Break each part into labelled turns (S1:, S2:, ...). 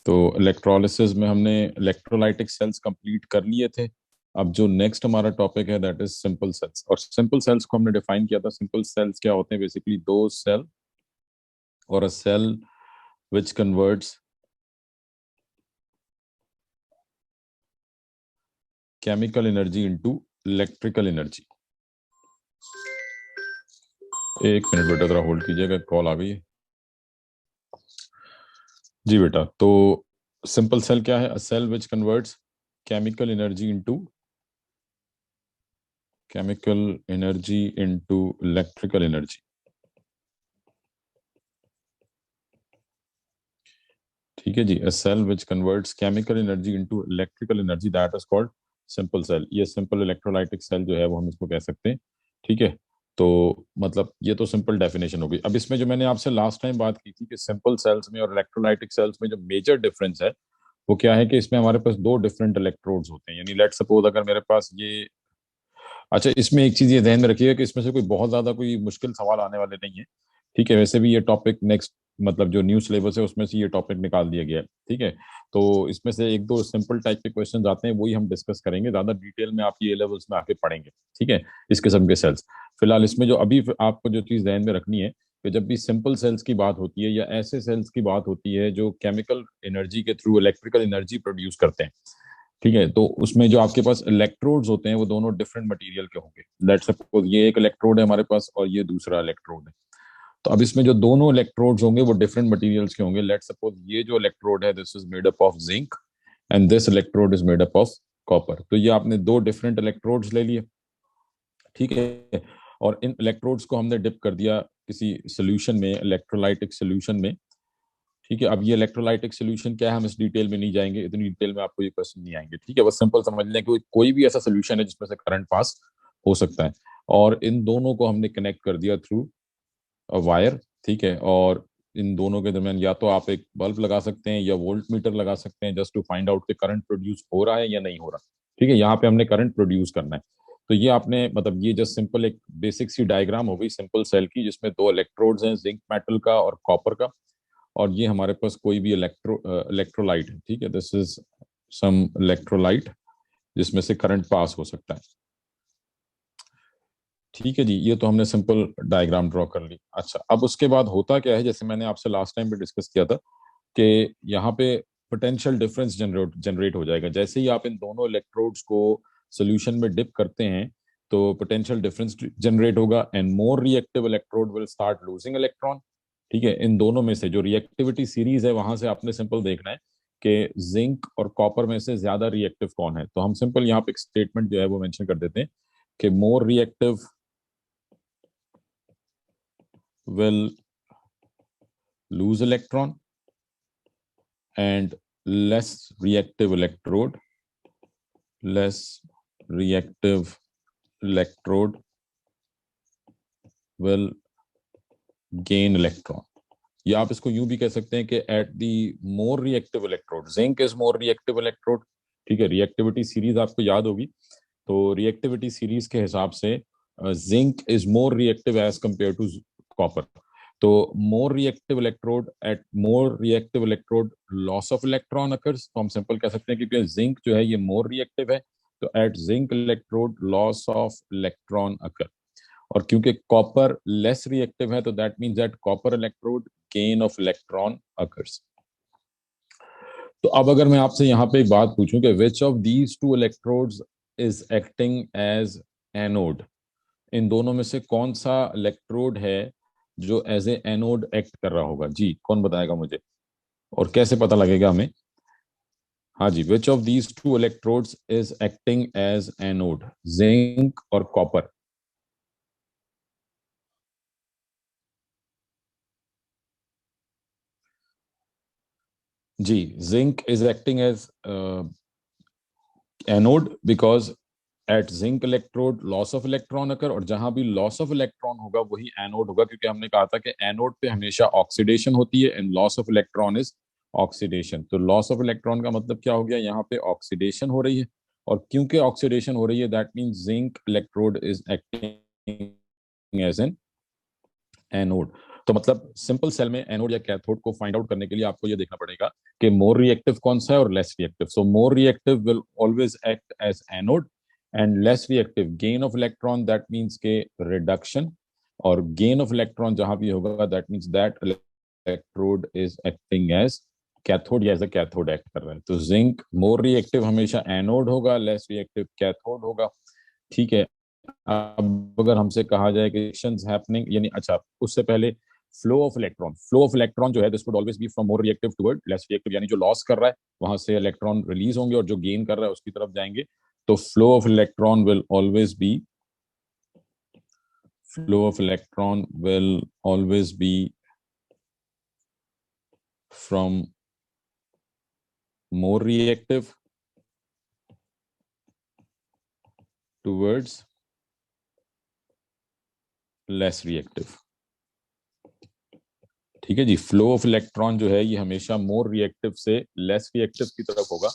S1: तो इलेक्ट्रोलिसिस में हमने इलेक्ट्रोलाइटिक सेल्स कंप्लीट कर लिए थे। अब जो नेक्स्ट हमारा टॉपिक है दैट इज सिंपल सेल्स। और सिंपल सेल्स को हमने डिफाइन किया था। सिंपल सेल्स क्या होते हैं? बेसिकली दो सेल और a cell which converts chemical energy into electrical energy. एक मिनट बेटा, जरा होल्ड कीजिएगा, कॉल आ गई है। जी बेटा, तो सिंपल सेल क्या है? A cell which converts chemical energy into chemical energy into electrical energy. ठीक है जी। A cell which converts chemical energy into electrical energy that is called simple cell. ये सिंपल इलेक्ट्रोलाइटिक सेल जो है वो हम इसको कह सकते हैं। ठीक है। तो मतलब ये तो सिंपल डेफिनेशन हो गई। अब इसमें जो मैंने आपसे लास्ट टाइम बात की थी कि सिंपल सेल्स में और इलेक्ट्रोलाइटिक सेल्स में जो मेजर डिफरेंस है वो क्या है कि इसमें हमारे पास दो डिफरेंट इलेक्ट्रोड्स होते हैं। यानी लेट सपोज अगर मेरे पास ये, अच्छा इसमें एक चीज ये ध्यान में रखिएगा कि इसमें से कोई बहुत ज्यादा कोई मुश्किल सवाल आने वाले नहीं है। ठीक है। वैसे भी ये टॉपिक नेक्स्ट मतलब जो न्यू सिलेबस है उसमें से ये टॉपिक निकाल दिया गया है। ठीक है। तो इसमें से एक दो सिंपल टाइप के क्वेश्चन आते हैं, वही हम डिस्कस करेंगे। ज्यादा डिटेल में आप ये लेवल्स में आके पढ़ेंगे। ठीक है। इस किस्म के सेल्स। फिलहाल इसमें जो अभी आपको जो चीज ध्यान में रखनी है कि जब भी सिंपल सेल्स की बात होती है या ऐसे सेल्स की बात होती है जो केमिकल एनर्जी के थ्रू इलेक्ट्रिकल एनर्जी प्रोड्यूस करते हैं, ठीक है, तो उसमें जो आपके पास इलेक्ट्रोड्स होते हैं वो दोनों डिफरेंट मटेरियल के होंगे। लेट्स सपोज ये एक इलेक्ट्रोड है हमारे पास और ये दूसरा इलेक्ट्रोड है। तो अब इसमें जो दोनों इलेक्ट्रोड्स होंगे वो डिफरेंट मटेरियल्स के होंगे। लेट्स सपोज ये जो इलेक्ट्रोड है this is made up of zinc and this electrode is made up of copper. तो ये आपने दो डिफरेंट इलेक्ट्रोड्स ले लिए। ठीक है। और इन इलेक्ट्रोड्स को हमने डिप कर दिया किसी सोल्यूशन में, इलेक्ट्रोलाइटिक सोल्यूशन में। ठीक है। अब ये इलेक्ट्रोलाइटिक सोल्यूशन क्या है हम इस डिटेल में नहीं जाएंगे, इतनी डिटेल में आपको ये क्वेश्चन नहीं आएंगे। ठीक है। बस सिंपल समझ लें कि कोई भी ऐसा सोल्यूशन है जिसमें से करंट पास हो सकता है। और इन दोनों को हमने कनेक्ट कर दिया थ्रू वायर। ठीक है। और इन दोनों के दरमियान या तो आप एक बल्ब लगा सकते हैं या वोल्ट मीटर लगा सकते हैं जस्ट टू फाइंड आउट कि करंट प्रोड्यूस हो रहा है या नहीं हो रहा। ठीक है। यहाँ पे हमने करंट प्रोड्यूस करना है। तो ये आपने मतलब ये जस्ट सिंपल एक बेसिक सी डायग्राम हो गई सिंपल सेल की, जिसमें दो इलेक्ट्रोड्स हैं, जिंक मेटल का और कॉपर का। और ये हमारे पास कोई भी इलेक्ट्रोलाइट है। ठीक है। दिस इज सम इलेक्ट्रोलाइट जिसमें से करंट पास हो सकता है। ठीक है जी। ये तो हमने सिंपल डायग्राम ड्रॉ कर ली। अच्छा, अब उसके बाद होता क्या है, जैसे मैंने आपसे लास्ट टाइम भी डिस्कस किया था कि यहाँ पे पोटेंशियल डिफरेंस जनरेट जनरेट हो जाएगा। जैसे ही आप इन दोनों इलेक्ट्रोड्स को सोल्यूशन में डिप करते हैं तो पोटेंशियल डिफरेंस जनरेट होगा and more reactive electrode will start losing electron. ठीक है। इन दोनों में से जो रिएक्टिविटी सीरीज है वहां से आपने सिंपल देखना है कि जिंक और कॉपर में से ज्यादा रिएक्टिव कौन है। तो हम सिंपल यहाँ पे एक स्टेटमेंट जो है वो मेंशन कर देते हैं कि more reactive will lose electron and less reactive reactive electrode will gain electron। या आप इसको यूं भी कह सकते हैं कि at the more reactive electrode zinc is more reactive electrode. ठीक है। रिएक्टिविटी सीरीज आपको याद होगी। तो रिएक्टिविटी सीरीज के हिसाब से zinc is more reactive as compare to copper. तो more reactive electrode at more reactive electrode loss of electron occurs. तो हम सिंपल कह सकते हैं क्योंकि जिंक जो है ये मोर रिएक्टिव है तो at zinc electrode loss of electron occur. और क्योंकि कॉपर लेस रिएक्टिव है तो that means that copper electrode gain of electron occurs. तो अब अगर मैं आपसे यहाँ पे एक बात पूछूं कि which of these two electrodes is acting as anode, इन दोनों में से कौन सा इलेक्ट्रोड है जो एज ए एनोड एक्ट कर रहा होगा? जी कौन बताएगा मुझे, और कैसे पता लगेगा हमें? हाँ जी, which of these two electrodes is acting as anode, zinc और कॉपर? जी, zinc is acting as anode because at zinc electrode loss of electron occur, और जहां भी लॉस ऑफ इलेक्ट्रॉन होगा वही एनोड होगा, क्योंकि हमने कहा था कि एनोड पे हमेशा ऑक्सीडेशन होती है and loss of electron is oxidation. तो लॉस ऑफ इलेक्ट्रॉन का मतलब क्या हो गया, यहाँ पे ऑक्सीडेशन हो रही है। और क्योंकि ऑक्सीडेशन हो रही है that means zinc electrode is acting as an anode. तो मतलब सिंपल सेल में एनोड या कैथोड को फाइंड आउट करने के लिए आपको ये देखना पड़ेगा कि मोर रिएक्टिव कौन सा है और less reactive. So more reactive will always act as anode and less reactive gain of electron, that means के रिडक्शन. और गेन ऑफ इलेक्ट्रॉन जहां भी होगा that means that electrode is acting as cathode या एज अ कैथोड एक्ट कर रहा है. तो जिंक मोर रिएक्टिव हमेशा एनोड होगा, लेस रिएक्टिव कैथोड होगा. ठीक है. अब अगर हमसे कहा जाए कि रिएक्शंस हैपनिंग, यानी अच्छा उससे पहले फ्लो ऑफ इलेक्ट्रॉन जो है this would always be from more reactive toward less reactive, यानी जो लॉस कर रहा है वहां से इलेक्ट्रॉन रिलीज होंगे और जो गेन कर रहा है उसकी तरफ जाएंगे. तो flow of electron will always be from more reactive towards less reactive. ठीक है जी. फ्लो ऑफ इलेक्ट्रॉन जो है ये हमेशा मोर रिएक्टिव से लेस रिएक्टिव की तरफ होगा.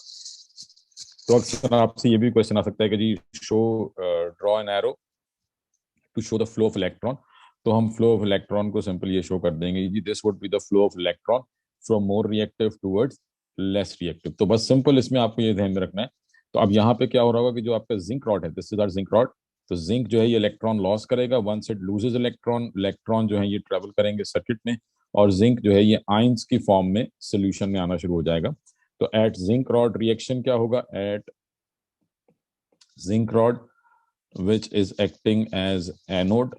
S1: तो अक्सर आपसे ये भी क्वेश्चन आ सकता है कि जी show draw an arrow to show the flow of electron. तो हम फ्लो ऑफ इलेक्ट्रॉन को सिंपल ये शो कर देंगे जी, this would be the flow of electron from more reactive towards less reactive. तो बस सिंपल इसमें आपको ये ध्यान में रखना है. तो अब यहाँ पे क्या हो रहा होगा कि जो आपका जिंक रॉड है, this is our zinc rod. तो जिंक जो है ये इलेक्ट्रॉन लॉस करेगा. वंस इट लूजेस इलेक्ट्रॉन जो है ये ट्रेवल करेंगे सर्किट में, और जिंक जो है ये आयंस की फॉर्म में सोल्यूशन में आना शुरू हो जाएगा. तो एट जिंक रॉड रिएक्शन क्या होगा, at zinc rod which is acting as anode,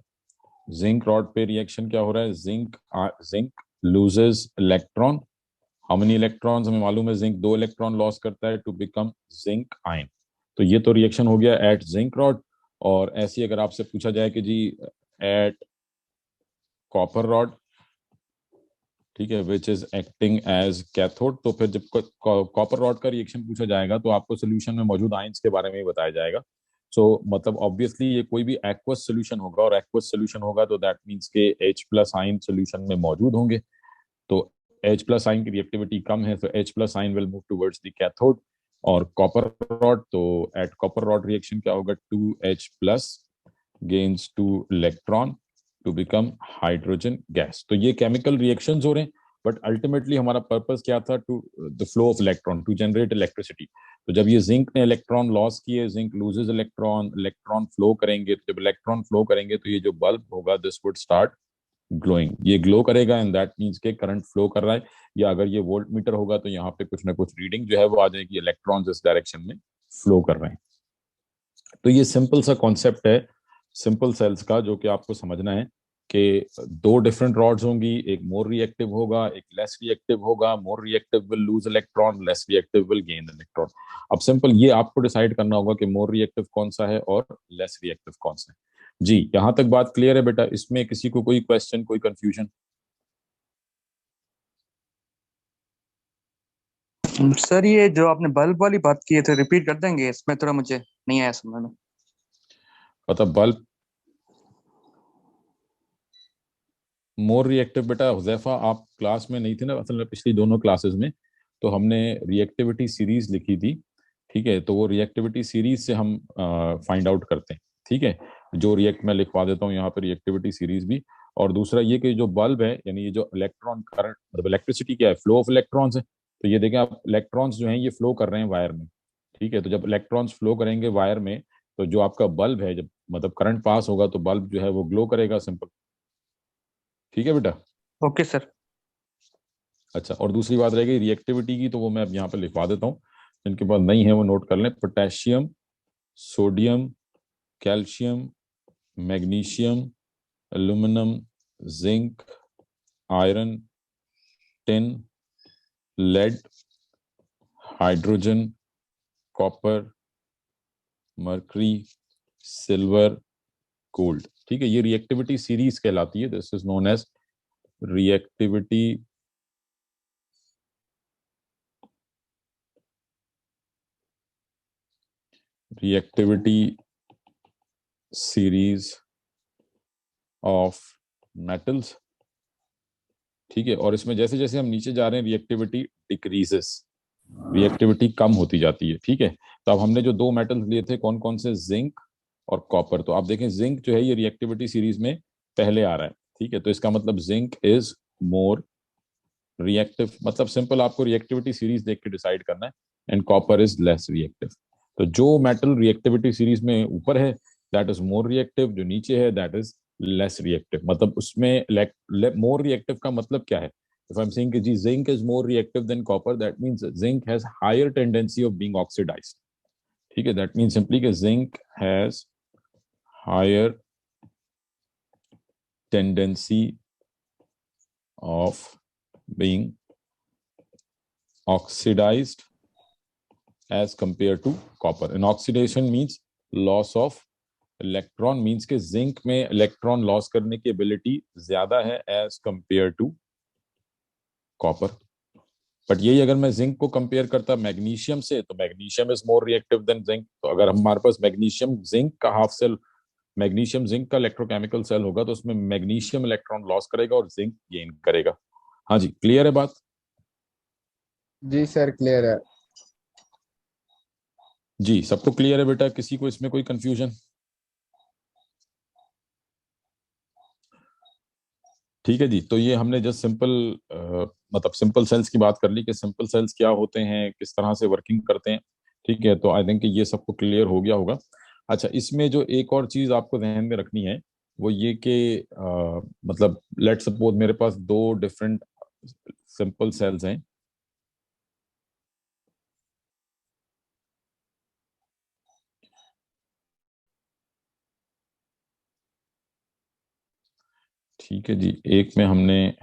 S1: zinc rod पे रिएक्शन क्या हो रहा है, zinc loses electron. How many electrons हमें मालूम है, जिंक 2 इलेक्ट्रॉन लॉस करता है टू बिकम जिंक आयन. तो ये तो रिएक्शन हो गया एट जिंक रॉड. और ऐसी अगर आपसे पूछा जाए कि जी एट कॉपर रॉड, ठीक है, which is acting as cathode, तो फिर जब कॉपर रॉड का रिएक्शन पूछा जाएगा तो आपको सोल्यूशन में मौजूद आयंस के बारे में बताया जाएगा. सो मतलब ऑब्वियसली ये कोई भी एक्वस सोल्यूशन होगा, और एक्वस सोल्यूशन होगा तो दैट मीन्स के H प्लस आयन सोल्यूशन में मौजूद होंगे. तो H प्लस आयन की रिएक्टिविटी कम है, तो H plus ion will move towards the cathode. और कॉपर रॉड, तो एट कॉपर रॉड रिएक्शन क्या होगा, 2H plus gains 2 electron to become hydrogen gas. तो ये केमिकल रिएक्शंस हो रहे हैं, बट अल्टीमेटली हमारा पर्पस क्या था, to the flow of electron, to generate electricity. तो जब ये जिंक ने इलेक्ट्रॉन लॉस किए, जिंक लूजेस इलेक्ट्रॉन फ्लो करेंगे. तो जब इलेक्ट्रॉन फ्लो करेंगे तो ये जो बल्ब होगा दिस वुड स्टार्ट ग्लोइंग, ये ग्लो करेगा, एंड दैट मीन्स के करंट फ्लो कर रहा है. या अगर ये वोल्ट मीटर होगा तो यहाँ पे कुछ ना कुछ रीडिंग जो है वो आ जाएगी, इलेक्ट्रॉन्स इस डायरेक्शन में फ्लो कर रहे हैं. तो ये सिंपल सा कॉन्सेप्ट है सिंपल सेल्स का, जो कि आपको समझना है कि 2 डिफरेंट रॉड्स होंगी, एक मोर रिएक्टिव होगा, एक लेस रिएक्टिव होगा. मोर reactive will lose electron, less reactive will gain electron. अब सिंपल ये आपको डिसाइड करना होगा कि मोर रिएक्टिव कौन सा है और लेस रिएक्टिव कौन सा है. जी, यहां तक बात क्लियर है बेटा? इसमें किसी को कोई क्वेश्चन, कोई कंफ्यूजन?
S2: सर ये जो आपने बल्ब वाली बात की है तो रिपीट कर देंगे, इसमें थोड़ा मुझे नहीं आया समझ में.
S1: पता बल्ब मोर रिएक्टिव, बेटा हुजैफा आप क्लास में नहीं थे ना असल में, पिछली दोनों क्लासेस में तो हमने रिएक्टिविटी सीरीज लिखी थी. ठीक है, तो वो रिएक्टिविटी सीरीज से हम फाइंड आउट करते हैं. ठीक है, जो रिएक्ट मैं लिखवा देता हूँ यहाँ पे रिएक्टिविटी सीरीज भी. और दूसरा ये कि जो बल्ब है, यानी ये जो इलेक्ट्रॉन करंट मतलब इलेक्ट्रिसिटी क्या है, फ्लो ऑफ इलेक्ट्रॉन्स है. तो ये देखें आप, इलेक्ट्रॉन्स जो हैं ये फ्लो कर रहे हैं वायर में. ठीक है, तो जब इलेक्ट्रॉन्स फ्लो करेंगे वायर में, तो जो आपका बल्ब है, जब मतलब करंट पास होगा तो बल्ब जो है वो ग्लो करेगा, सिंपल. ठीक है बेटा?
S2: Okay sir.
S1: अच्छा, और दूसरी बात रहेगी रिएक्टिविटी की, तो वो मैं अब यहाँ पे लिखवा देता हूँ. जिनके पास नहीं है वो नोट कर लें. Potassium, sodium, calcium, magnesium, aluminium, zinc, iron, tin, lead, hydrogen, copper, mercury, silver, gold. ठीक है, ये रिएक्टिविटी सीरीज कहलाती है. This is known as reactivity series of metals. ठीक है, और इसमें जैसे जैसे हम नीचे जा रहे हैं रिएक्टिविटी डिक्रीजेस, रिएक्टिविटी कम होती जाती है. ठीक है, तो अब हमने जो 2 मेटल्स लिए थे कौन कौन से, जिंक और कॉपर. तो आप देखें जिंक जो है ये रिएक्टिविटी सीरीज में पहले आ रहा है. ठीक है, तो इसका मतलब जिंक इज मोर रिएक्टिव मतलब सिंपल आपको रिएक्टिविटी सीरीज देख के डिसाइड करना है, and copper is less reactive. तो जो मेटल रिएक्टिविटी सीरीज में ऊपर है दैट इज मोर रिएक्टिव, जो नीचे है दैट इज लेस रिएक्टिव। मतलब उसमें मोर रिएक्टिव का मतलब क्या है? if I'm saying कि जी zinc is more reactive than copper, that means zinc has higher tendency of being oxidized. ठीक है, दैट मीन्स सिंपली कि zinc has higher tendency of being oxidized as compared to copper. And oxidation means loss of electron, means के जिंक में electron loss करने की ability ज्यादा है as compare to copper. But यही अगर मैं जिंक को कंपेयर करता मैग्नीशियम से, तो magnesium is more reactive then zinc. तो अगर हमारे पास मैग्नीशियम जिंक का हाफ सेल, मैग्नीशियम जिंक का इलेक्ट्रोकेमिकल सेल होगा, तो उसमें मैग्नीशियम इलेक्ट्रॉन लॉस करेगा और जिंक गेन करेगा। हाँ जी, क्लियर है बात?
S3: जी सर क्लियर है।
S1: जी, सबको क्लियर है बेटा? किसी को इसमें कोई कंफ्यूजन? ठीक है जी। तो ये हमने जस्ट सिंपल मतलब सिंपल सेल्स की बात कर ली कि सिंपल सेल्स क्या होते हैं, किस तरह से वर्किंग करते हैं। ठीक है, तो आई थिंक ये सबको क्लियर हो गया होगा। अच्छा, इसमें जो एक और चीज आपको ध्यान में रखनी है वो ये कि मतलब लेट सपोज मेरे पास दो डिफरेंट सिंपल सेल्स हैं। ठीक है जी, एक में हमने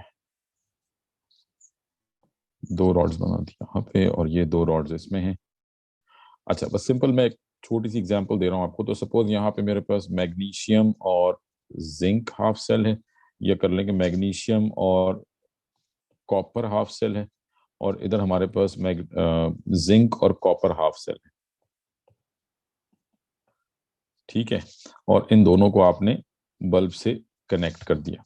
S1: दो रॉड्स बना दी यहाँ पे और ये दो रॉड्स इसमें हैं। अच्छा, बस सिंपल मैं एक छोटी सी एग्जांपल दे रहा हूँ आपको। तो सपोज यहाँ पे मेरे पास मैग्नीशियम और जिंक हाफ सेल है, ये कर लेंगे मैग्नीशियम और कॉपर हाफ सेल है, और इधर हमारे पास जिंक और कॉपर हाफ सेल है। ठीक है, और इन दोनों को आपने बल्ब से कनेक्ट कर दिया।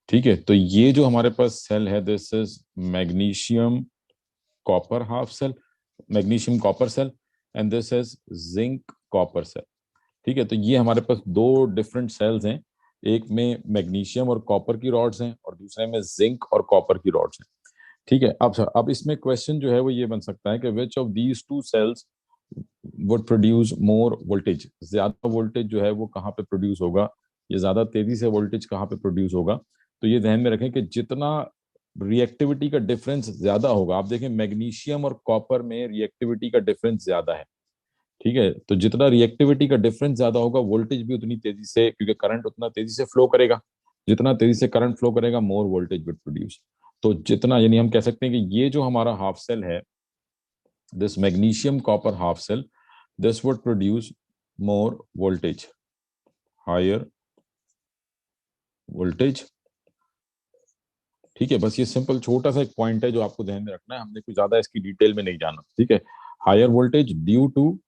S1: ठीक है, तो ये जो हमारे पास सेल है this is magnesium copper half cell, magnesium copper cell, and this is zinc copper cell. ठीक है, तो ये हमारे पास दो डिफरेंट सेल्स हैं, एक में मैग्नीशियम और कॉपर की रॉड्स हैं और दूसरे में जिंक और कॉपर की रॉड्स हैं। ठीक है, अब इसमें क्वेश्चन जो है वो ये बन सकता है कि which of these two cells would produce more voltage, ज्यादा वोल्टेज जो है वो कहाँ पे प्रोड्यूस होगा, ये ज्यादा तेजी से वोल्टेज कहाँ पे प्रोड्यूस होगा। तो ये ध्यान में रखें कि जितना रिएक्टिविटी का डिफरेंस ज्यादा होगा, आप देखें मैग्नीशियम और कॉपर में रिएक्टिविटी का डिफरेंस ज्यादा है। ठीक है, तो जितना रिएक्टिविटी का डिफरेंस ज्यादा होगा वोल्टेज भी उतनी तेजी से, क्योंकि करंट उतना तेजी से फ्लो करेगा, जितना तेजी से करंट फ्लो करेगा मोर वोल्टेज विल प्रोड्यूस। तो जितना, यानी हम कह सकते हैं कि ये जो हमारा हाफ सेल है, this magnesium copper half cell, this would produce more voltage, higher voltage। ठीक है, बस ये सिंपल छोटा सा एक पॉइंट है जो आपको ध्यान में रखना है, हमने कुछ ज्यादा इसकी डिटेल में नहीं जाना। ठीक है, higher voltage due to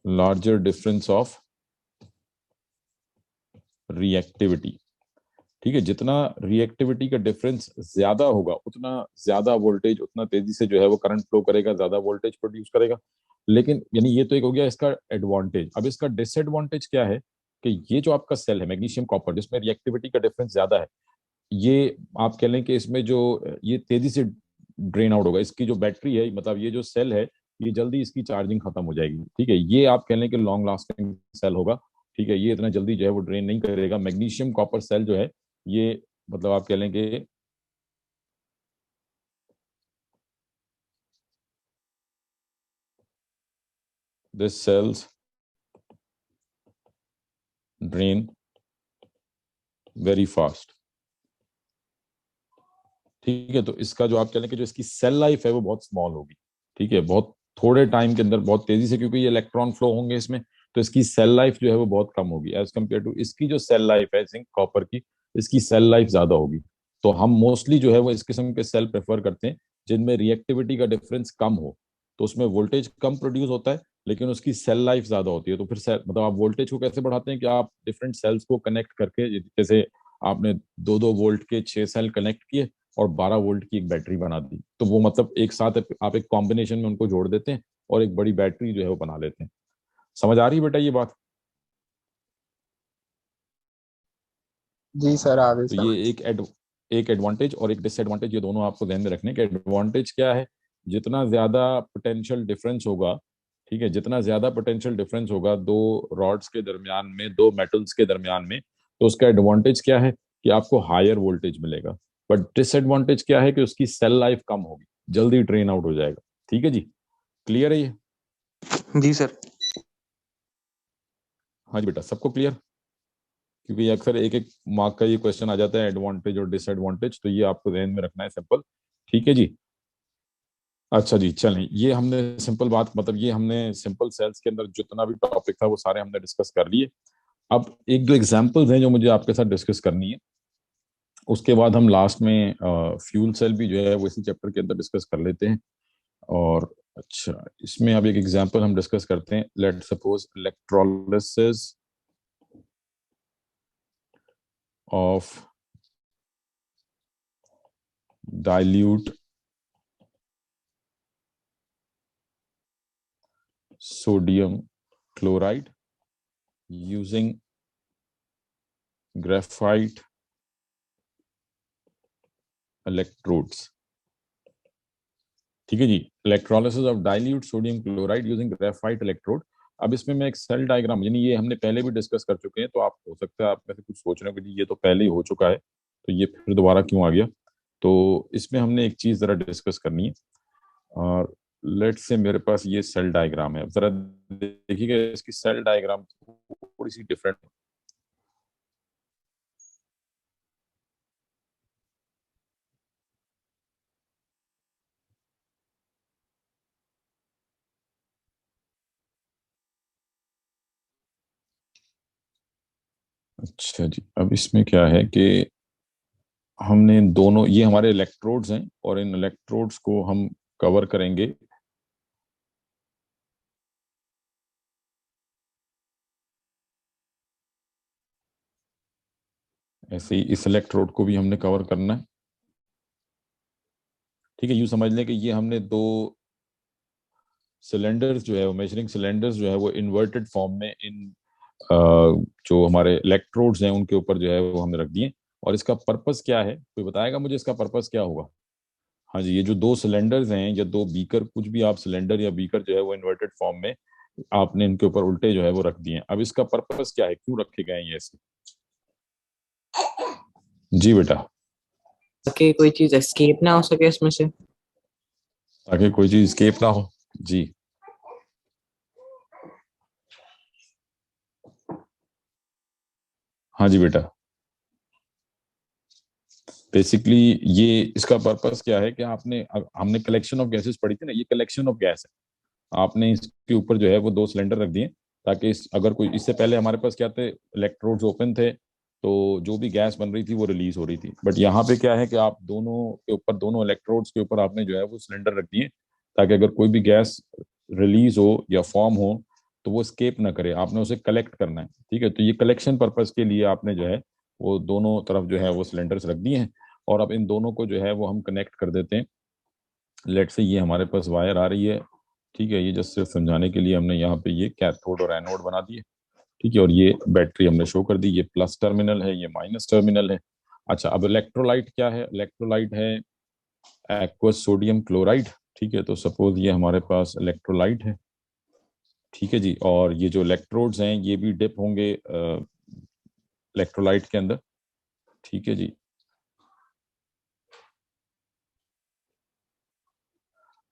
S1: larger difference of reactivity. ठीक है, जितना रिएक्टिविटी का डिफरेंस ज्यादा होगा उतना ज्यादा वोल्टेज, उतना तेजी से जो है वो करंट फ्लो करेगा, ज्यादा वोल्टेज प्रोड्यूस करेगा। लेकिन यानी ये तो एक हो गया इसका एडवांटेज। अब इसका डिसएडवांटेज क्या है कि ये जो आपका सेल है मैग्नीशियम कॉपर, जिसमें रिएक्टिविटी का डिफरेंस ज्यादा है, ये आप कह लें कि इसमें जो ये तेजी से ड्रेन आउट होगा, इसकी जो बैटरी है, मतलब ये जो सेल है, ये जल्दी इसकी चार्जिंग खत्म हो जाएगी। ठीक है, ये आप कह लें कि लॉन्ग लास्टिंग सेल होगा। ठीक है, ये इतना जल्दी जो है वो ड्रेन नहीं करेगा। मैग्नीशियम कॉपर सेल जो है ये, मतलब आप कह लें कि this cells drain very fast. ठीक है, तो इसका जो आप कह लें कि जो इसकी सेल लाइफ है वो बहुत स्मॉल होगी। ठीक है, बहुत थोड़े टाइम के अंदर बहुत तेजी से, क्योंकि ये इलेक्ट्रॉन फ्लो होंगे इसमें, तो इसकी सेल लाइफ जो है वो बहुत कम होगी एज कम्पेयर टू इसकी जो सेल लाइफ है जिंक कॉपर की, इसकी सेल लाइफ ज्यादा होगी। तो हम मोस्टली जो है वो इस किस्म के सेल प्रेफर करते हैं जिनमें रिएक्टिविटी का डिफरेंस कम हो। तो उसमें वोल्टेज कम प्रोड्यूस होता है लेकिन उसकी सेल लाइफ ज्यादा होती है। तो फिर सेल, मतलब आप वोल्टेज को कैसे बढ़ाते हैं कि आप डिफरेंट सेल्स को कनेक्ट करके, जैसे आपने 2-2 वोल्ट के 6 सेल कनेक्ट किए और 12 वोल्ट की एक बैटरी बना दी, तो वो मतलब एक साथ आप एक कॉम्बिनेशन में उनको जोड़ देते हैं और एक बड़ी बैटरी जो है वो बना लेते हैं। समझ आ रही है बेटा ये बात?
S3: जी सर, आ गई
S1: तो ये
S3: समझ।
S1: एक एडवांटेज और एक डिसएडवांटेज, ये दोनों आपको ध्यान में रखने के। एडवांटेज क्या है, जितना ज्यादा पोटेंशियल डिफरेंस होगा, ठीक है, जितना ज्यादा पोटेंशियल डिफरेंस होगा दो रॉड्स के दरमियान में, दो मेटल्स के दरमियान में, तो उसका एडवांटेज क्या है कि आपको हायर वोल्टेज मिलेगा। बट डिसएडवांटेज क्या है कि उसकी सेल लाइफ कम होगी, जल्दी ड्रेन आउट हो जाएगा। ठीक है जी, क्लियर है ये?
S2: जी सर।
S1: हाँ जी बेटा, सबको क्लियर? क्योंकि ये अक्सर एक एक मार्क का ये क्वेश्चन आ जाता है, एडवांटेज और डिसएडवांटेज, तो ये आपको ध्यान में रखना है, सिंपल। ठीक है जी। अच्छा जी, चलें, ये हमने सिंपल बात, मतलब ये हमने सिंपल सेल्स के अंदर जितना भी टॉपिक था वो सारे हमने डिस्कस कर लिए। अब एक दो एग्जांपल्स हैं जो मुझे आपके साथ डिस्कस करनी है, उसके बाद हम लास्ट में फ्यूल सेल भी जो है वो इसी चैप्टर के अंदर डिस्कस कर लेते हैं। और अच्छा, इसमें अब एक एग्जांपल हम डिस्कस करते हैं। Let suppose electrolysis of dilute sodium chloride using graphite electrodes। ठीक है जी, electrolysis of dilute sodium chloride using graphite electrode. अब इसमें मैं एक सेल डायग्राम, यानी ये हमने पहले भी डिस्कस कर चुके हैं, तो आप हो सकता है आप में से कुछ सोच रहे हो कि जी ये तो पहले ही हो चुका है, तो ये फिर दोबारा क्यों आ गया। तो इसमें हमने एक चीज जरा डिस्कस करनी है। और लेट से मेरे पास ये सेल डायग्राम है, जरा देखिएगा, इसकी सेल डायग्राम थोड़ी सी डिफरेंट। अच्छा जी, अब इसमें क्या है कि हमने दोनों, ये हमारे इलेक्ट्रोड्स हैं और इन इलेक्ट्रोड्स को हम कवर करेंगे। ऐसे ही इस इलेक्ट्रोड को भी हमने कवर करना है। ठीक है, यूं समझ लें कि ये हमने दो सिलेंडर्स जो है वो, मेजरिंग सिलेंडर्स जो है वो इन्वर्टेड फॉर्म में इन जो हमारे इलेक्ट्रोड्स हैं उनके ऊपर जो है वो हमने रख दिए। और इसका पर्पस क्या है, कोई बताएगा मुझे इसका पर्पस क्या होगा? हाँ जी, ये जो दो सिलेंडर्स हैं या दो बीकर, कुछ भी आप सिलेंडर या बीकर जो है वो इन्वर्टेड फॉर्म में आपने इनके ऊपर उल्टे जो है वो रख दिए हैं। अब इसका पर्पस क्या है, क्यों रखे गए हैं ये ऐसे? जी बेटा।
S4: ताकि कोई चीज एस्केप ना हो सके इसमें से।
S1: ताकि कोई चीज स्केप ना हो। जी। हाँ जी बेटा, बेसिकली ये इसका पर्पस क्या है कि आपने, हमने कलेक्शन ऑफ गैसेस पढ़ी थी ना, ये कलेक्शन ऑफ गैस है। आपने इसके ऊपर जो है वो दो सिलेंडर रख दिए, ताकि अगर कोई, इससे पहले हमारे पास क्या थे, इलेक्ट्रोड्स ओपन थे, तो जो भी गैस बन रही थी वो रिलीज हो रही थी। बट यहाँ पे क्या है कि आप दोनों के ऊपर, दोनों इलेक्ट्रोड्स के ऊपर आपने जो है वो सिलेंडर रख दिए, ताकि अगर कोई भी गैस रिलीज हो या फॉर्म हो तो वो स्केप ना करे, आपने उसे कलेक्ट करना है। ठीक है, तो ये कलेक्शन पर्पज के लिए आपने जो है वो दोनों तरफ जो है वो सिलेंडर्स रख दिए हैं। और अब इन दोनों को जो है वो हम कनेक्ट कर देते हैं। लेट से ये हमारे पास वायर आ रही है, ठीक है, ये जस्ट सिर्फ समझाने के लिए हमने यहाँ पे ये कैथोड और एनोड बना दिए। ठीक है, और ये बैटरी हमने शो कर दी, ये प्लस टर्मिनल है, ये माइनस टर्मिनल है। अच्छा, अब इलेक्ट्रोलाइट क्या है? इलेक्ट्रोलाइट है एक्वस सोडियम क्लोराइड। ठीक है, तो सपोज ये हमारे पास इलेक्ट्रोलाइट है। ठीक है जी, और ये जो इलेक्ट्रोड्स हैं ये भी डिप होंगे इलेक्ट्रोलाइट के अंदर। ठीक है जी।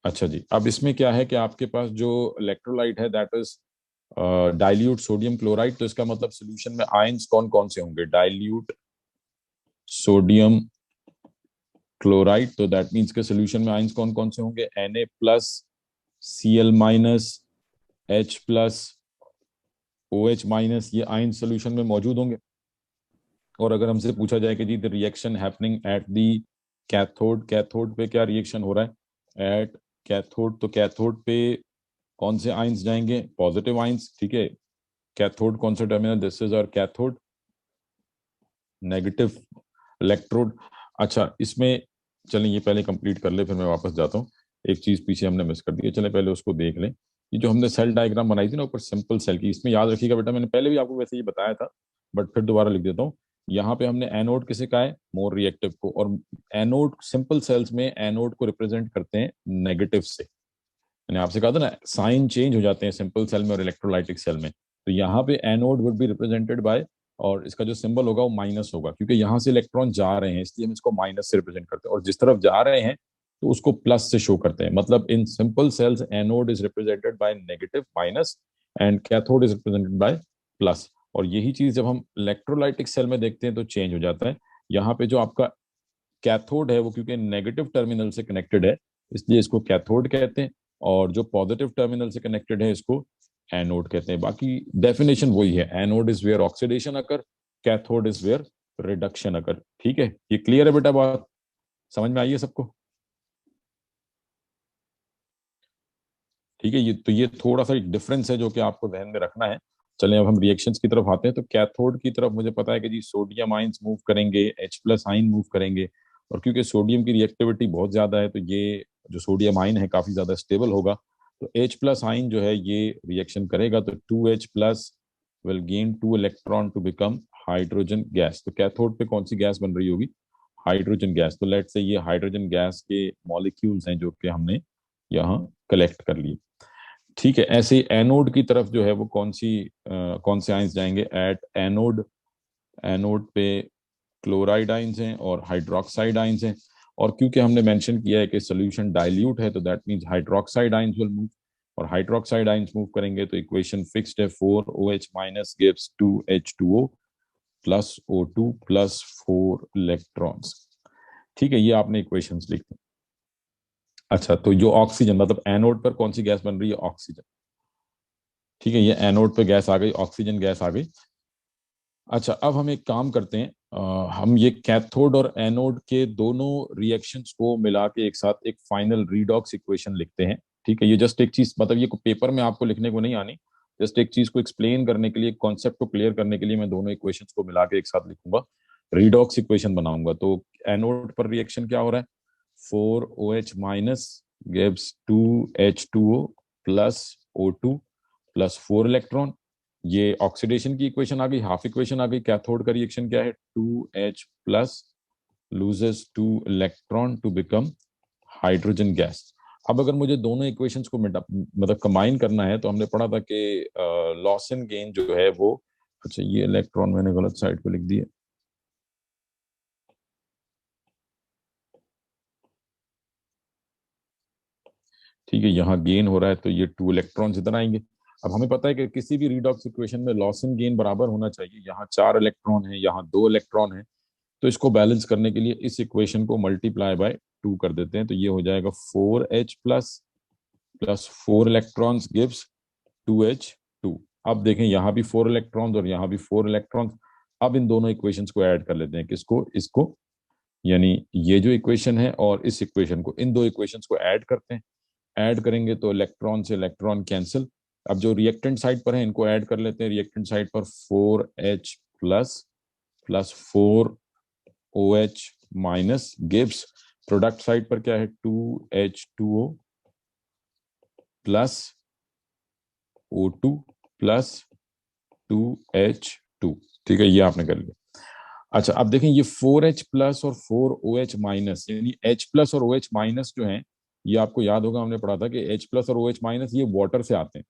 S1: अच्छा जी, अब इसमें क्या है कि आपके पास जो इलेक्ट्रोलाइट है that is dilute sodium chloride, तो इसका मतलब सोल्यूशन में आयंस कौन कौन से होंगे? डाइल्यूट सोडियम क्लोराइड, तो दैट मीन्स के सोल्यूशन में आयंस कौन कौन से होंगे? Na+, Cl-, H+, OH-, ये आयंस सोल्यूशन में मौजूद होंगे। और अगर हमसे पूछा जाए कि जी the reaction happening at the cathode, cathode पे क्या रिएक्शन हो रहा है एट कैथोड, तो कैथोड पे कौन से आयंस जाएंगे? Positive ions. ठीक है, कैथोड कौन सा terminal, this is our cathode, negative electrode. अच्छा, इसमें चलें ये पहले कंप्लीट कर ले, फिर मैं वापस जाता हूँ। एक चीज पीछे हमने मिस कर दी है, चलें पहले उसको देख लें। ये जो हमने सेल डायग्राम बनाई थी ना ऊपर सिंपल सेल की, इसमें याद रखिएगा बेटा, मैंने पहले भी आपको वैसे ये बताया था बट फिर दोबारा लिख देता हूँ। यहाँ पे हमने एनोड किसे कहा है, मोर रिएक्टिव को, और एनोड सिंपल सेल्स में एनोड को रिप्रेजेंट करते हैं नेगेटिव से। मैंने आपसे कहा था ना साइन चेंज हो जाते हैं सिंपल सेल में और इलेक्ट्रोलाइटिक सेल में, तो यहाँ पे anode would be represented by, और इसका जो सिंबल होगा वो माइनस होगा, क्योंकि यहाँ से इलेक्ट्रॉन जा रहे हैं इसलिए हम इसको माइनस से रिप्रेजेंट करते हैं, और जिस तरफ जा रहे हैं तो उसको प्लस से शो करते हैं। मतलब in simple cells anode is represented by negative minus and cathode is represented by plus. और यही चीज जब हम इलेक्ट्रोलाइटिक सेल में देखते हैं तो चेंज हो जाता है। यहाँ पे जो आपका कैथोड है वो क्योंकि नेगेटिव टर्मिनल से कनेक्टेड है इसलिए इसको कैथोड कहते हैं, और जो पॉजिटिव टर्मिनल से कनेक्टेड है इसको एनोड कहते हैं। बाकी डेफिनेशन वही है, anode is where oxidation occur, cathode is where reduction occur. ठीक है, ये क्लियर है बेटा, बात समझ में आई है सबको? ठीक है, ये तो ये थोड़ा सा एक डिफरेंस है जो कि आपको ध्यान में रखना है। चलें अब हम रिएक्शंस की तरफ आते हैं। तो कैथोड की तरफ मुझे पता है कि जी सोडियम आयंस मूव करेंगे, H प्लस आयन मूव करेंगे, और क्योंकि सोडियम की रिएक्टिविटी बहुत ज्यादा है तो ये जो सोडियम आयन है काफी ज्यादा स्टेबल होगा, तो H प्लस आयन जो है ये रिएक्शन करेगा, तो 2H plus will gain 2 electron to become hydrogen gas. तो कैथोड पे कौन सी गैस बन रही होगी, हाइड्रोजन गैस। तो लेट से ये हाइड्रोजन गैस के मॉलिक्यूल्स हैं जो कि हमने यहाँ कलेक्ट कर लिए। ठीक है, ऐसे ही एनोड की तरफ जो है वो कौन से आयंस जाएंगे एट एनोड। एनोड पे क्लोराइड आयंस हैं और हाइड्रोक्साइड आयंस हैं, और क्योंकि हमने मेंशन किया है कि सॉल्यूशन डाइल्यूट है तो that means hydroxide ions will move, और हाइड्रोक्साइड आयंस मूव करेंगे तो इक्वेशन फिक्स्ड है, 4OH minus gives 2H2O plus O2 plus 4 electrons. ठीक है, ये आपने इक्वेशंस लिख दी। अच्छा, तो जो ऑक्सीजन मतलब एनोड पर कौन सी गैस बन रही है, ऑक्सीजन। ठीक है, ये एनोड पे गैस आ गई, ऑक्सीजन गैस आ गई। अच्छा, अब हम एक काम करते हैं, हम ये कैथोड और एनोड के दोनों रिएक्शंस को मिला के एक साथ एक फाइनल रीडॉक्स इक्वेशन लिखते हैं। ठीक है, ये जस्ट एक चीज, मतलब ये पेपर में आपको लिखने को नहीं आनी, जस्ट एक चीज को एक्सप्लेन करने के लिए, कॉन्सेप्ट को क्लियर करने के लिए मैं दोनों इक्वेशंस को मिला के एक साथ लिखूंगा, रीडॉक्स इक्वेशन बनाऊंगा। तो एनोड पर रिएक्शन क्या हो रहा है, 4OH minus gives 2H2O plus O2 plus 4 electron. ये ऑक्सीडेशन की इक्वेशन आ गई, हाफ इक्वेशन आ गई। कैथोड का रिएक्शन क्या है, 2H plus loses 2 electron to become hydrogen gas. अब अगर मुझे दोनों इक्वेशंस को मतलब कंबाइन करना है तो हमने पढ़ा था कि लॉस एंड गेन जो है वो, अच्छा ये इलेक्ट्रॉन मैंने गलत साइड पे लिख दिया, ठीक है, यहाँ गेन हो रहा है तो ये 2 इलेक्ट्रॉन्स इधर आएंगे। अब हमें पता है कि किसी भी रीडॉक्स इक्वेशन में लॉस एंड गेन बराबर होना चाहिए। यहाँ 4 इलेक्ट्रॉन है, यहाँ 2 इलेक्ट्रॉन है, तो इसको बैलेंस करने के लिए इस इक्वेशन को मल्टीप्लाई बाय 2 कर देते हैं, तो ये हो जाएगा 4H plus plus 4 electrons gives 2H2। अब देखें यहाँ भी 4 इलेक्ट्रॉन्स और यहाँ भी 4 इलेक्ट्रॉन्स। अब इन दोनों इक्वेशंस को ऐड कर लेते हैं, किसको, इसको, यानी ये जो इक्वेशन है और इस इक्वेशन को, इन दो इक्वेशंस को ऐड करते हैं। ऐड करेंगे तो इलेक्ट्रॉन से इलेक्ट्रॉन कैंसिल। अब जो रिएक्टेंट साइड पर है इनको ऐड कर लेते हैं। रिएक्टेंट साइड पर 4H plus plus 4OH minus gives, product side पर क्या है, 2H2O plus O2 plus 2H2। ठीक है, ये आपने कर लिया। अच्छा, अब देखें ये 4H प्लस और 4OH माइनस, यानी H प्लस और OH माइनस जो है, ये आपको याद होगा हमने पढ़ा था कि H प्लस और OH माइनस ये वाटर से आते हैं।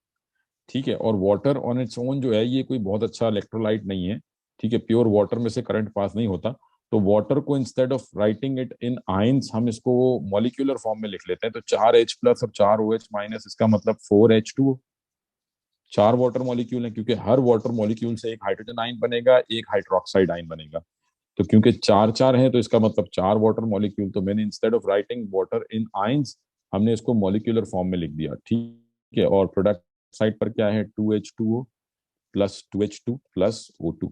S1: ठीक है, और वाटर ऑन इट्स ओन जो है ये कोई बहुत अच्छा इलेक्ट्रोलाइट नहीं है। ठीक है, प्योर वाटर में से करंट पास नहीं होता, तो वाटर को instead of writing it in ions हम इसको मॉलिक्यूलर फॉर्म में लिख लेते हैं। तो 4H प्लस और 4OH माइनस, इसका मतलब 4H2। 4 वाटर मॉलिक्यूल है, क्योंकि हर वाटर मॉलिक्यूल से एक हाइड्रोजन आयन बनेगा, एक हाइड्रोक्साइड आयन बनेगा। तो क्योंकि 4 4 है तो इसका मतलब 4 वाटर मॉलिक्यूल, तो मैंने instead of writing water in ions हमने इसको मॉलिक्यूलर फॉर्म में लिख दिया। ठीक है, और प्रोडक्ट साइड पर क्या है, 2H2O plus 2H2 plus O2।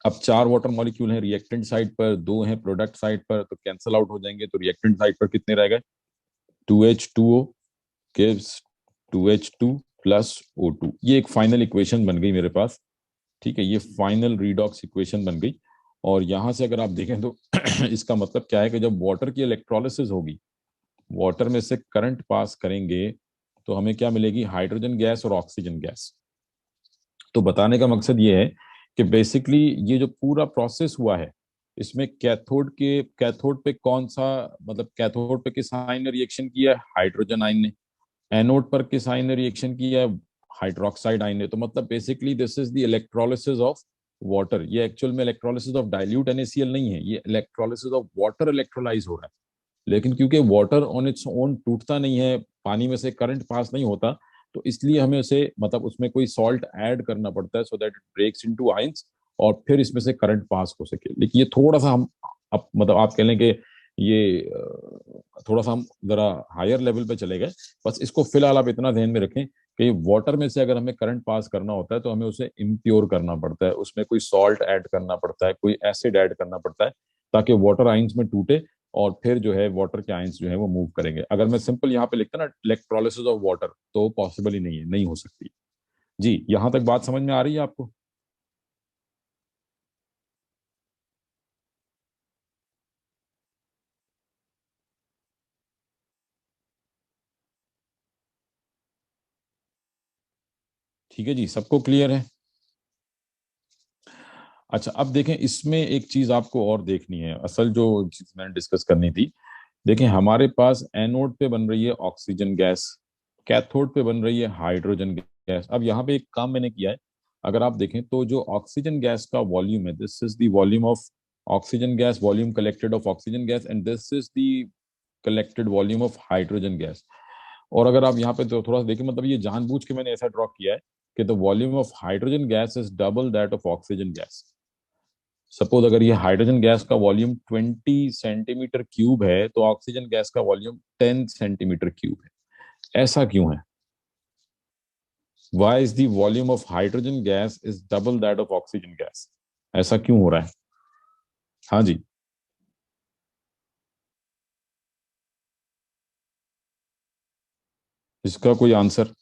S1: अब 4 वाटर मॉलिक्यूल हैं, रिएक्टेंट साइड पर 2 हैं, प्रोडक्ट साइड पर तो कैंसिल आउट हो जाएंगे। तो रिएक्टेंट साइड पर कितने रह गए, 2H2O gives 2H2 plus O2। ये एक फाइनल इक्वेशन बन गई मेरे पास। ठीक है, ये फाइनल रीडॉक्स इक्वेशन बन गई। और यहां से अगर आप देखें तो इसका मतलब क्या है कि जब वाटर की इलेक्ट्रोलिसिस होगी, वाटर में से करंट पास करेंगे तो हमें क्या मिलेगी, हाइड्रोजन गैस और ऑक्सीजन गैस। तो बताने का मकसद ये है कि बेसिकली ये जो पूरा प्रोसेस हुआ है, इसमें कैथोड पे कौन सा, मतलब कैथोड पे किस आयन ने रिएक्शन किया है, हाइड्रोजन आयन ने। एनोड पर किस आयन ने रिएक्शन किया है, हाइड्रोक्साइड आयन ने। तो मतलब basically this is the electrolysis of water. ये एक्चुअल में इलेक्ट्रोलिसिस ऑफ डाइल्यूट NaCl नहीं है, ये इलेक्ट्रोलिसिस ऑफ वाटर इलेक्ट्रोलाइज हो रहा है। लेकिन क्योंकि वाटर ऑन इट्स ओन टूटता नहीं है, पानी में से करंट पास नहीं होता, तो इसलिए हमें उसे, मतलब उसमें कोई सॉल्ट ऐड करना पड़ता है so that it breaks into ions, और फिर इसमें से करंट पास हो सके। लेकिन ये थोड़ा सा हम, अब मतलब आप कह लें कि ये थोड़ा सा हम जरा हायर लेवल पे चले गए। बस इसको फिलहाल आप इतना ध्यान में रखें कि वाटर में से अगर हमें करंट पास करना होता है तो हमें उसे इम्प्योर करना पड़ता है, उसमें कोई सॉल्ट ऐड करना पड़ता है, कोई एसिड ऐड करना पड़ता है, ताकि वाटर आइंस में टूटे और फिर जो है वाटर के आयंस जो है वो मूव करेंगे। अगर मैं सिंपल यहाँ पे लिखता ना इलेक्ट्रोलिसिस ऑफ वाटर, तो पॉसिबल ही नहीं है, नहीं हो सकती। जी, यहाँ तक बात समझ में आ रही है आपको? ठीक है जी, सबको क्लियर है? अच्छा, अब देखें, इसमें एक चीज आपको और देखनी है, असल जो चीज मैंने डिस्कस करनी थी। देखें, हमारे पास एनोड पे बन रही है ऑक्सीजन गैस, कैथोड पे बन रही है हाइड्रोजन गैस। अब यहाँ पे एक काम मैंने किया है, अगर आप देखें तो जो ऑक्सीजन गैस का वॉल्यूम है, this is the volume of oxygen gas, volume collected of oxygen gas, and this is the collected volume of hydrogen gas. और अगर आप यहाँ पे तो थोड़ा सा देखें, मतलब ये जानबूझ के मैंने ऐसा ड्रॉ किया है कि the volume of hydrogen gas is double that of oxygen gas. Suppose अगर ये हाइड्रोजन गैस का वॉल्यूम 20 सेंटीमीटर क्यूब है, तो ऑक्सीजन गैस का वॉल्यूम 10 सेंटीमीटर क्यूब है। ऐसा क्यों है? Why is the volume of hydrogen gas is double that of oxygen gas? ऐसा क्यों हो रहा है? हाँ जी, इसका कोई answer?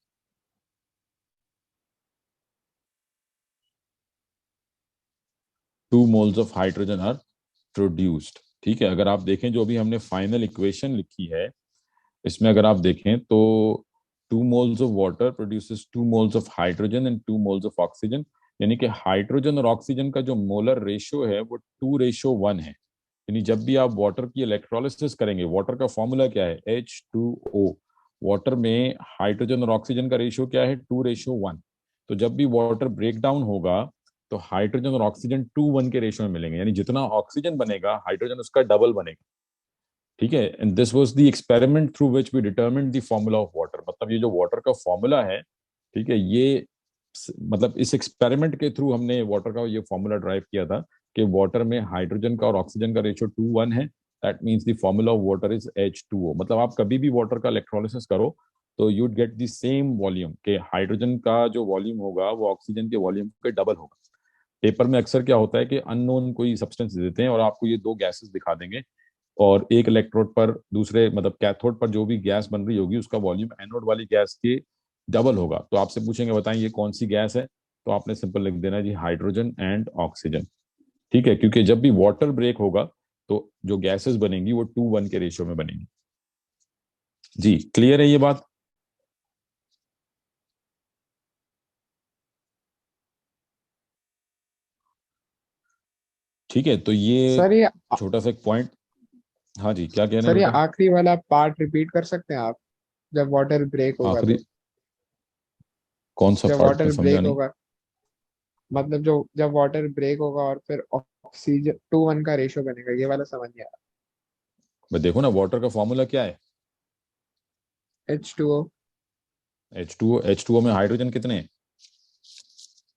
S1: 2 moles of hydrogen are produced. ठीक है, अगर आप देखें जो अभी हमने फाइनल इक्वेशन लिखी है, इसमें अगर आप देखें तो 2 moles of water produces 2 moles of hydrogen and 2 moles of oxygen. यानी कि हाइड्रोजन और ऑक्सीजन का जो मोलर रेशियो है वो 2:1 है। यानी जब भी आप वाटर की इलेक्ट्रोलिसिस करेंगे, वाटर का फॉर्मूला क्या है, H2O। वाटर में हाइड्रोजन और ऑक्सीजन का रेशियो क्या है, 2:1। तो जब भी वाटर ब्रेक डाउन होगा तो हाइड्रोजन और ऑक्सीजन 2:1 के रेशियो में मिलेंगे, यानी जितना ऑक्सीजन बनेगा हाइड्रोजन उसका डबल बनेगा। ठीक है, and this was the experiment through which we determined the formula of water. मतलब ये जो वाटर का फॉर्मूला है, ठीक है, ये मतलब इस एक्सपेरिमेंट के थ्रू हमने वाटर का ये फॉर्मूला ड्राइव किया था कि वाटर में हाइड्रोजन का और ऑक्सीजन का रेशियो 2:1 है। That means the formula of water is H2O। मतलब आप कभी भी वाटर का इलेक्ट्रोलिसिस करो तो you'd get the same volume, के हाइड्रोजन का जो वॉल्यूम होगा वो ऑक्सीजन के वॉल्यूम के डबल होगा। पेपर में अक्सर क्या होता है कि अननोन कोई सब्सटेंस दे देते हैं और आपको ये दो गैसेस दिखा देंगे, और एक इलेक्ट्रोड पर, दूसरे मतलब कैथोड पर जो भी गैस बन रही होगी उसका वॉल्यूम एनोड वाली गैस के डबल होगा। तो आपसे पूछेंगे बताएं ये कौन सी गैस है, तो आपने सिंपल लिख देना जी हाइड्रोजन एंड ऑक्सीजन। ठीक है, क्योंकि जब भी वाटर ब्रेक होगा तो जो गैसेस बनेंगी वो 2:1 के रेशियो में बनेंगी। जी, क्लियर है ये बात? ठीक है, तो ये
S3: सर ये
S1: छोटा सा एक पॉइंट। हाँ जी, क्या कहना है
S3: सर ये
S1: बेटा?
S3: आखिरी वाला पार्ट रिपीट कर सकते हैं आप? जब वाटर ब्रेक होगा
S1: आखिरी
S3: तो,
S1: कौन सा
S3: जब
S1: पार्ट में
S3: वाटर
S1: समझा
S3: ब्रेक
S1: नहीं?
S3: होगा, मतलब जो जब वाटर ब्रेक होगा और फिर ऑक्सीजन 2:1 का रेशियो बनेगा, ये वाला समझ नहीं आया।
S1: मैं देखो ना, वाटर का फॉर्मूला क्या है,
S3: H2O।
S1: H2O में हाइड्रोजन कितने हैं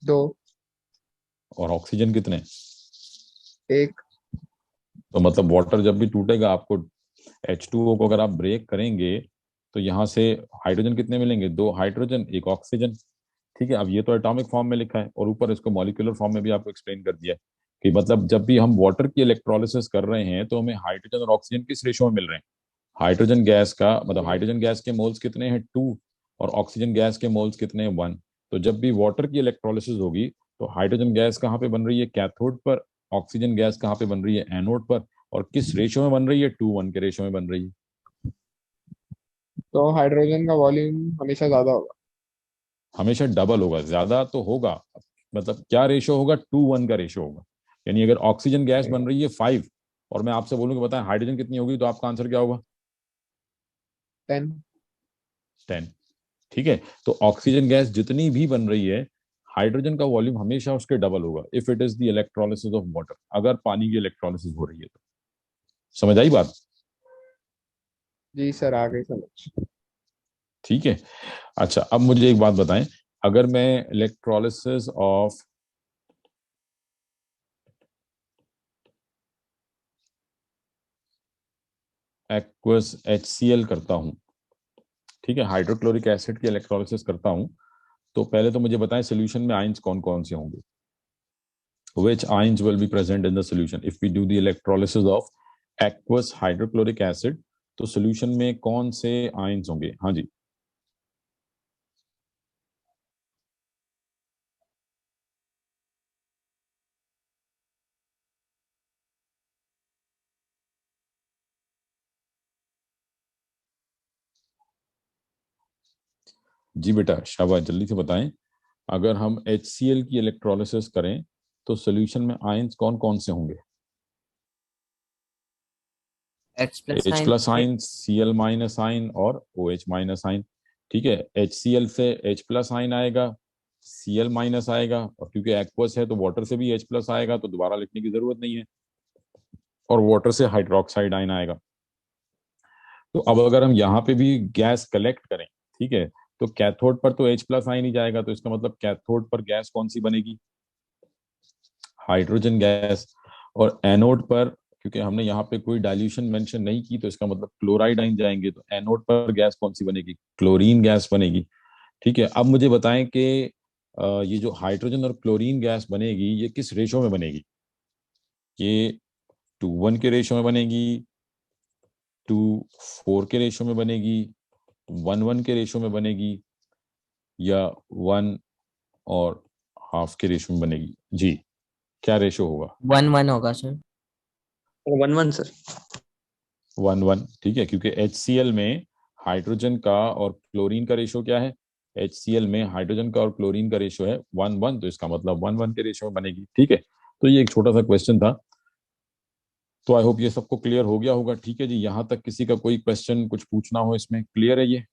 S3: 2।
S1: और ऑक्सीजन कितने हैं?
S3: 1।
S1: तो मतलब वाटर जब भी टूटेगा आपको, H2O को अगर आप ब्रेक करेंगे तो यहाँ से हाइड्रोजन कितने मिलेंगे, 2 हाइड्रोजन 1 ऑक्सीजन। ठीक है, अब ये तो एटॉमिक फॉर्म में लिखा है और ऊपर इसको मॉलिक्यूलर फॉर्म में भी आपको एक्सप्लेन कर दिया है कि मतलब जब भी हम वाटर की इलेक्ट्रोलिसिस कर रहे हैं तो हमें हाइड्रोजन और ऑक्सीजन किस रेशियो में मिल रहे हैं। हाइड्रोजन गैस का मतलब हाइड्रोजन गैस के मोल्स कितने हैं, 2, और ऑक्सीजन गैस के मोल्स कितने हैं, 1। तो जब भी वाटर की इलेक्ट्रोलिसिस होगी तो हाइड्रोजन गैस कहाँ पे बन रही है, कैथोड पर। ऑक्सीजन गैस कहाँ पे बन रही है, एनोड पर। और किस रेशियो में बन रही है, 2:1 के रेशियो में बन रही है।
S3: तो हाइड्रोजन का वॉल्यूम हमेशा ज्यादा होगा।
S1: हमेशा डबल होगा, ज्यादा तो होगा, मतलब क्या रेशो होगा, 2:1 का रेशो होगा। यानी अगर ऑक्सीजन गैस बन रही है 5 और मैं आपसे बोलूं कि बताएं हाइड्रोजन कितनी होगी, तो आपका आंसर क्या होगा?
S3: 10।
S1: 10। ठीक है, तो ऑक्सीजन गैस जितनी भी बन रही है, हाइड्रोजन का वॉल्यूम हमेशा उसके डबल होगा if it is the electrolysis of water, अगर पानी की इलेक्ट्रोलिसिस हो रही है तो। समझ आई बात?
S3: जी सर, आ गई समझ।
S1: ठीक है। अच्छा, अब मुझे एक बात बताएं, अगर मैं इलेक्ट्रोलिसिस ऑफ एक्वस HCl करता हूं, ठीक है, हाइड्रोक्लोरिक एसिड की इलेक्ट्रोलिसिस करता हूं, तो पहले तो मुझे बताएं सोल्यूशन में आयंस कौन कौन से होंगे, which ions will be present in the solution if we do the electrolysis of aqueous hydrochloric acid, तो सोल्यूशन में कौन से आयंस होंगे? हाँ जी। जी बेटा शाबाश, जल्दी से बताएं, अगर हम HCl की इलेक्ट्रोलिसिस करें तो सोल्यूशन में आयंस कौन कौन से होंगे?
S4: H plus
S1: H
S4: sign
S1: plus ion, Cl minus ion और OH माइनस आयन। ठीक है, HCl से H प्लस आयन आएगा, Cl माइनस आएगा, और क्योंकि एक्वस है तो वाटर से भी H प्लस आएगा, तो दोबारा लिखने की जरूरत नहीं है, और वाटर से हाइड्रोक्साइड आयन आएगा। तो अब अगर हम यहाँ पे भी गैस कलेक्ट करें, ठीक है, तो कैथोड पर तो H प्लस आयन ही जाएगा, तो इसका मतलब कैथोड पर गैस कौन सी बनेगी? Hydrogen gas. और एनोड पर, क्योंकि हमने यहाँ पे कोई डाइल्यूशन मेंशन नहीं की, तो इसका मतलब क्लोराइड आयन जाएंगे, तो एनोड पर गैस कौन सी बनेगी? क्लोरीन गैस बनेगी। ठीक है, अब मुझे बताएं कि ये जो हाइड्रोजन और क्लोरीन गैस बनेगी, ये किस रेशो में बनेगी? ये 2:1 के रेशो में बनेगी, 2:4 के रेशो में बनेगी, 1:1 के रेशो में बनेगी, या 1.5 के रेशो में बनेगी? जी, क्या रेशो होगा?
S4: 1:1 होगा सर।
S2: 1:1 सर।
S1: 1:1, ठीक है, क्योंकि HCl में हाइड्रोजन का और क्लोरीन का रेशो क्या है? HCl में हाइड्रोजन का और क्लोरीन का रेशो है 1:1, तो इसका मतलब 1:1 के रेशो में बनेगी। ठीक है, तो ये एक छोटा सा क्वेश्चन था, तो आई होप ये सबको क्लियर हो गया होगा। ठीक है जी, यहाँ तक किसी का कोई क्वेश्चन कुछ पूछना हो इसमें, क्लियर है ये?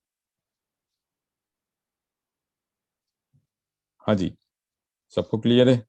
S1: हाँ जी, सबको क्लियर है?